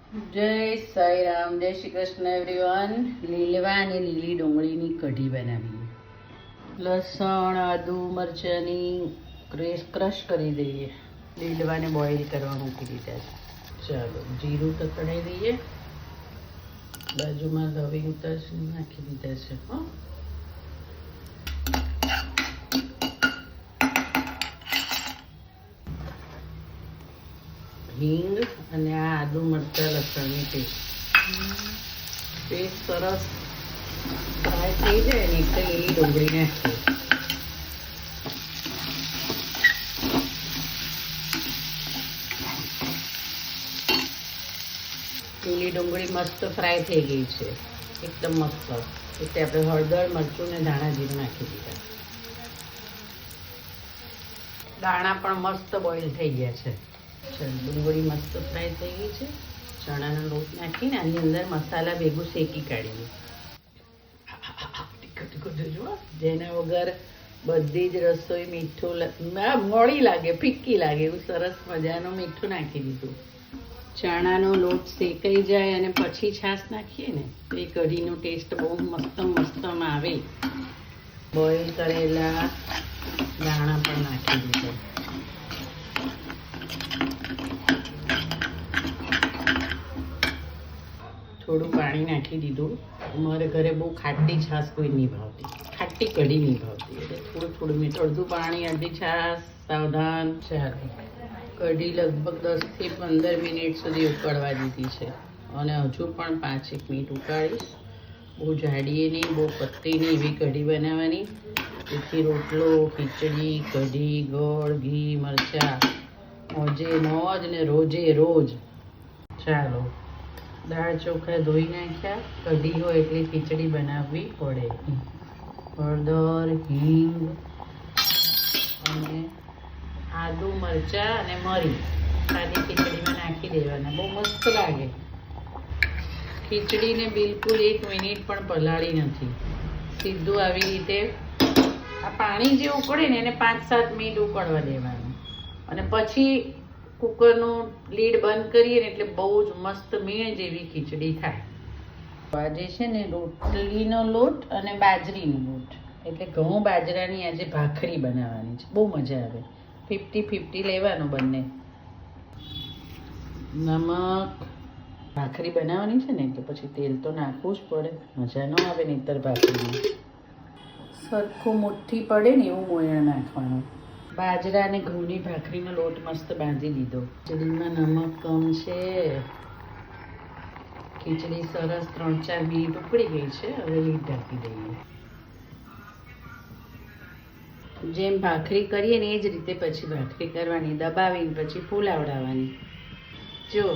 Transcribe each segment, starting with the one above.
જય સાઈ રામ, જય શ્રી કૃષ્ણ એવરીવન. લીલવા અને લીલી ડુંગળીની કઢી બનાવીએ. લસણ, આદુ, મરચાંની ક્રશ કરી દઈએ. લીલવાને બોઇલ કરવા મૂકી દીધા છે. ચાલો જીરું તતડાઈ દઈએ. બાજુમાં લવિંગ તજ નાખી દીધા છે. હિંગ અને આ આદુ મરચાં લસણની પેસ્ટ સરસ ફ્રાય થઈ જાય ને એટલે લીલી ડુંગળી નાખીએ. લીલી ડુંગળી મસ્ત ફ્રાય થઈ ગઈ છે, એકદમ મસ્ત. એટલે આપણે હળદર, મરચું ને ધાણા જીરું નાખી દીધા. દાણા પણ મસ્ત બોઇલ થઈ ગયા છે. ડુંગળી મસ્ત ફ્રાય થઈ ગઈ છે. ચણાનો લોટ નાખીને આની અંદર મસાલા ભેગું શેકી કાઢીએ. જેના વગર બધી જ રસોઈ મીઠું મોડી લાગે, ફિક્કી લાગે એવું સરસ મજાનું મીઠું નાખી દીધું. ચણાનો લોટ શેકાઈ જાય અને પછી છાશ નાખીએ ને તો એ કઢીનો ટેસ્ટ બહુ મસ્તમ આવે. બોઇલ કરેલા દાણા પણ નાખી દીધા. થોડું પાણી નાખી દીધું. અમારે ઘરે બહુ ખાટી છાશ કોઈ નહીં ભાવતી, ખાટી કઢી નહીં ભાવતી, એટલે થોડું મીઠું, અડધું પાણી અડધી છાશ, સાવધાન. ચાલો કઢી લગભગ 10 થી 15 મિનિટ સુધી ઉકળવા દીધી છે અને હજુ પણ 5-1 મિનિટ ઉકાળીશ. બહુ જાડીએ નહીં, બહુ પતલી નહીં, એવી કઢી બનાવવાની. તેથી રોટલો, ખીચડી, કઢી, ગોળ, ઘી, મરચાં, મોજે મોજ ને રોજે રોજ. ચાલો દાળ ચોખા ધોઈ નાખ્યા. કઢી હોય એટલે ખીચડી બનાવવી પડે. હળદર, હિંગ અને આદુ, મરચાં અને મરી સાદી ખીચડીમાં નાખી દેવાના. બહુ મસ્ત લાગે. ખીચડીને બિલકુલ 1 મિનિટ પણ પલાળી નથી. સીધું આવી રીતે આ પાણી જે ઉકળે ને એને 5-7 મિનિટ ઉકળવા દેવાનું અને પછી કુકરનું લીડ બંધ કરીએ ને એટલે બહુ જ મસ્ત મીણ જેવી ખીચડી થાય. આજે છે ને રોટલીનો લોટ અને બાજરીનો લોટ એટલે ઘઉં બાજરાની આજે ભાખરી બનાવવાની છે. બહુ મજા આવે. 50-50 લેવાનું બંને. નમક, ભાખરી બનાવવાની છે ને એટલે પછી તેલ તો નાખવું જ પડે, મજા ન આવે નહીંતર ભાખરીમાં. સરખું મુઠ્ઠી પડે ને એવું મોયણ નાખવાનું. બાજરા અને ઘઉંની ભાખરીનો લોટ મસ્ત બાંધી દીધો. ખીચડીમાં નમક કમ છે. ખીચડી સરસ 3-4 મિનિટ ઉકળી ગઈ છે. હવે લીડ ઢાંકી દઈએ. જેમ ભાખરી કરીએ ને એ જ રીતે પછી ભાખરી કરવાની, દબાવીને પછી ફૂલાવડાવવાની. જો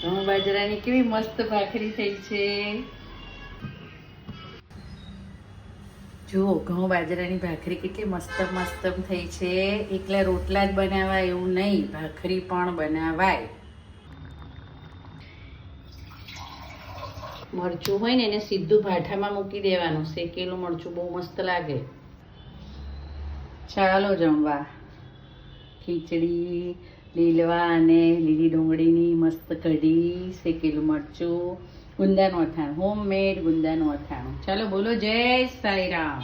ઘઉં બાજરાની કેવી મસ્ત ભાખરી થઈ છે. જુઓ ઘઉં બાજરાની ભાખરી કેટલી મસ્ત થઈ છે. એકલા રોટલા જ બનાવાય એવું નહીં, ભાખરી પણ બનાવાય. મરચું હોય ને એને સીધું ભાઠામાં મૂકી દેવાનું. શેકેલું મરચું બહુ મસ્ત લાગે. ચાલો જમવા. ખીચડી, લીલવા અને લીલી ડુંગળીની મસ્ત કઢી, શેકેલું મરચું, ગુંદાનું અથાણું, હોમમેડ ગુંદાનું અથાણું. ચાલો બોલો જય સાઈ રામ.